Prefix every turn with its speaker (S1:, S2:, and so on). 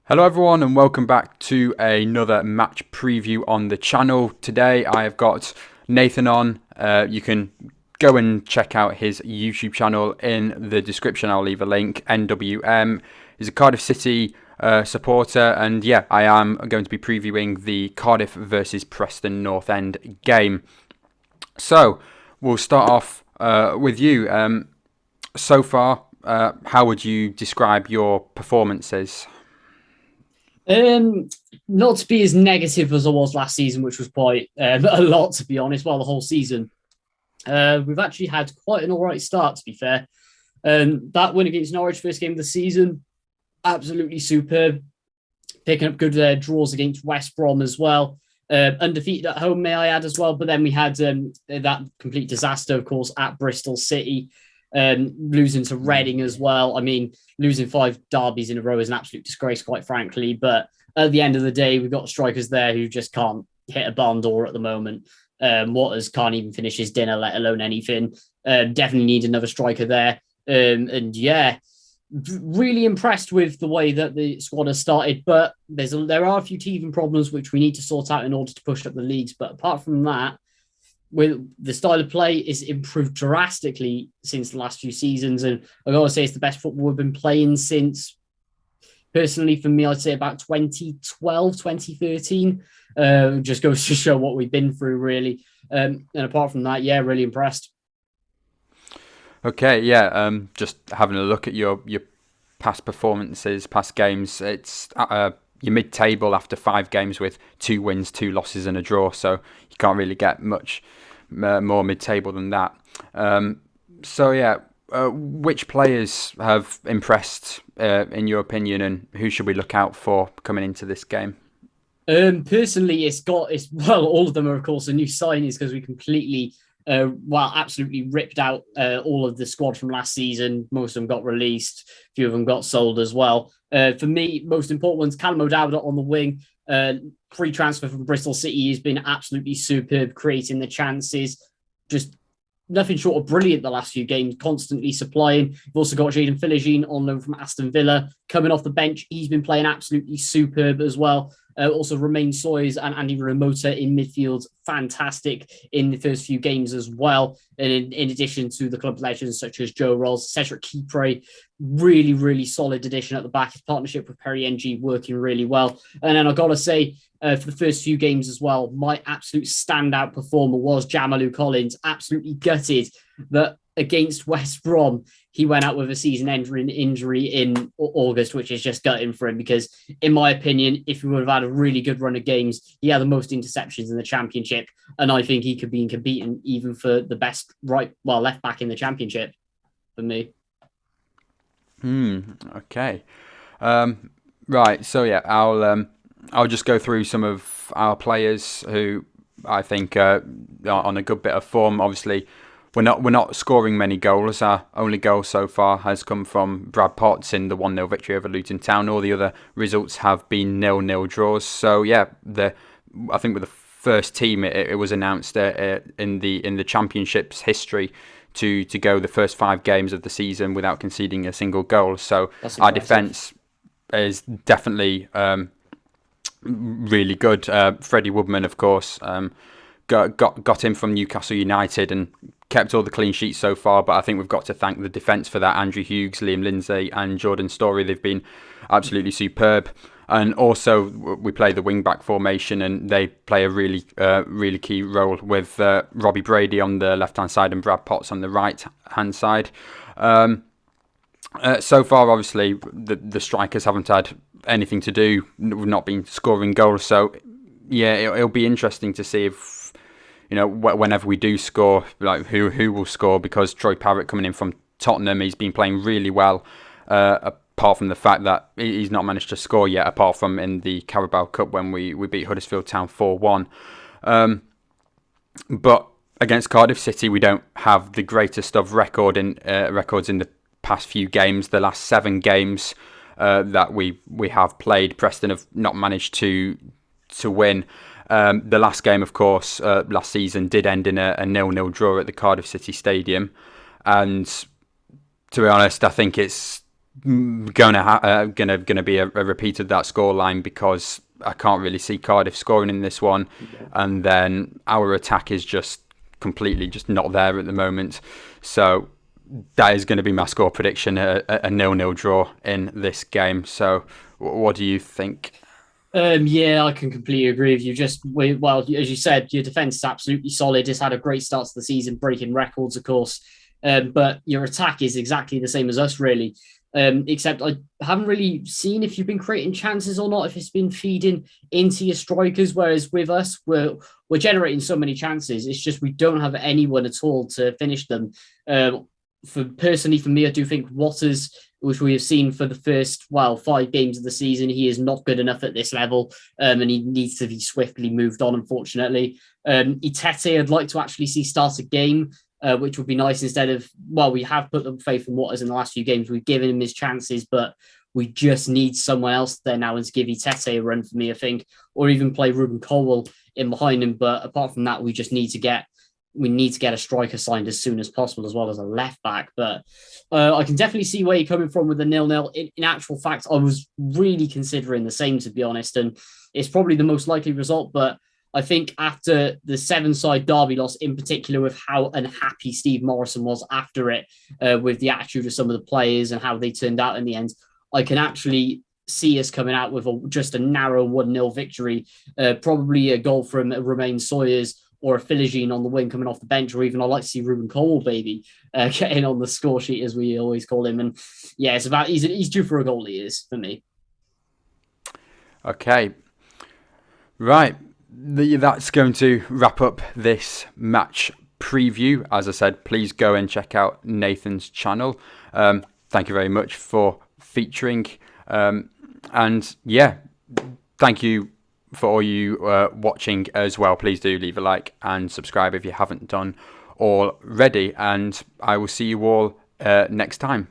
S1: Hello everyone and welcome back to another match preview on the channel. Today I have got Nathan on. You can go and check out his YouTube channel in the description. I'll leave a link. NWM is a Cardiff City supporter, and yeah, I am going to be previewing the Cardiff versus Preston North End game. So we'll start off with you. So far, how would you describe your performances?
S2: Not to be as negative as I was last season, which was quite a lot, to be honest. Well, the whole season, we've actually had quite an all right start, to be fair. That win against Norwich, first game of the season, absolutely superb. Picking up good draws against West Brom as well. Undefeated at home, may I add, as well. But then we had that complete disaster, of course, at Bristol City. Losing to Reading as well. I mean, losing 5 derbies in a row is an absolute disgrace, quite frankly. But at the end of the day, we've got strikers there who just can't hit a barn door at the moment. Waters can't even finish his dinner, let alone anything. Definitely need another striker there. And yeah, really impressed with the way that the squad has started. But there are a few teething problems which we need to sort out in order to push up the leagues. But apart from that, with the style of play is improved drastically since the last few seasons, and I gotta say it's the best football we've been playing since, personally for me, I'd say about 2012, 2013. Just goes to show what we've been through, really. And apart from that, yeah, really impressed.
S1: Okay, yeah. Just having a look at your past performances, past games. It's you're mid-table after 5 games with 2 wins, 2 losses, and a draw. So you can't really get much more mid-table than that. So yeah, which players have impressed in your opinion, and who should we look out for coming into this game?
S2: Personally, it's well, all of them are of course a new signings because we completely absolutely ripped out all of the squad from last season. Most of them got released. A few of them got sold as well. For me, most important ones, Callum O'Dowd on the wing. Free transfer from Bristol City has been absolutely superb, creating the chances. Just nothing short of brilliant the last few games, constantly supplying. We've also got Jaden Philogene on loan from Aston Villa. Coming off the bench, he's been playing absolutely superb as well. Also, Romain Soyes and Andy Ramota in midfield, fantastic in the first few games as well. And in addition to the club legends such as Joe Rolls, Cedric Kipre, really, really solid addition at the back. His partnership with Perry NG working really well. And then I've got to say, for the first few games as well, my absolute standout performer was Jamalu Collins, absolutely gutted that against West Brom, he went out with a season-ending injury in August, which is just gutting for him because, in my opinion, if he would have had a really good run of games, he had the most interceptions in the Championship, and I think he could be competing even for the best left back in the Championship for me.
S1: Okay. Right. So yeah, I'll just go through some of our players who I think are on a good bit of form. Obviously, we're not scoring many goals. Our only goal so far has come from Brad Potts in the 1-0 victory over Luton Town. All the other results have been 0-0 draws. So yeah, I think with the first team, it was announced in the Championship's history to go the first 5 games of the season without conceding a single goal. So our defence is definitely really good. Freddie Woodman, of course, got him from Newcastle United and kept all the clean sheets so far, but I think we've got to thank the defence for that. Andrew Hughes, Liam Lindsay and Jordan Storey, they've been absolutely superb. And also we play the wing-back formation and they play a really key role with Robbie Brady on the left-hand side and Brad Potts on the right-hand side. So far, obviously, the strikers haven't had anything to do. We've not been scoring goals. So, yeah, it'll be interesting to see if, whenever we do score, like who will score, because Troy Parrott coming in from Tottenham, he's been playing really well, apart from the fact that he's not managed to score yet, apart from in the Carabao Cup when we beat Huddersfield Town 4-1. But against Cardiff City, we don't have the greatest of records in the past few games. The last 7 games that we have played, Preston have not managed to win. The last game, of course, last season did end in a 0-0 draw at the Cardiff City Stadium. And to be honest, I think it's gonna be a repeat of that scoreline, because I can't really see Cardiff scoring in this one, and then our attack is just completely just not there at the moment. So that is going to be my score prediction: a 0-0 draw in this game. So what do you think?
S2: Yeah, I can completely agree with you. Well, as you said, your defense is absolutely solid. It's had a great start to the season, breaking records, of course. But your attack is exactly the same as us, really. Except I haven't really seen if you've been creating chances or not, if it's been feeding into your strikers. Whereas with us, we're generating so many chances. It's just we don't have anyone at all to finish them. For me, I do think Waters, which we have seen for the first 5 games of the season, he is not good enough at this level, and he needs to be swiftly moved on, unfortunately. Itete, I'd like to actually see start a game, which would be nice, instead of, we have put the faith in Waters in the last few games. We've given him his chances, but we just need someone else there now, and to give Itete a run for me, I think, or even play Ruben Colwell in behind him. But apart from that, we need to get a striker signed as soon as possible, as well as a left back. But I can definitely see where you're coming from with the 0-0. In actual fact, I was really considering the same, to be honest, and it's probably the most likely result. But I think after the 7-side derby loss, in particular, with how unhappy Steve Morrison was after it, with the attitude of some of the players and how they turned out in the end, I can actually see us coming out with just a narrow 1-0 victory, probably a goal from Romain Sawyers or a Philogene on the wing coming off the bench, or even I'd like to see Ruben Cole, getting on the score sheet, as we always call him. And yeah, he's due for a goal, he is, for me.
S1: Okay. Right. That's going to wrap up this match preview. As I said, please go and check out Nathan's channel. Thank you very much for featuring. And yeah, thank you for all you watching as well. Please do leave a like and subscribe if you haven't done already, and I will see you all next time.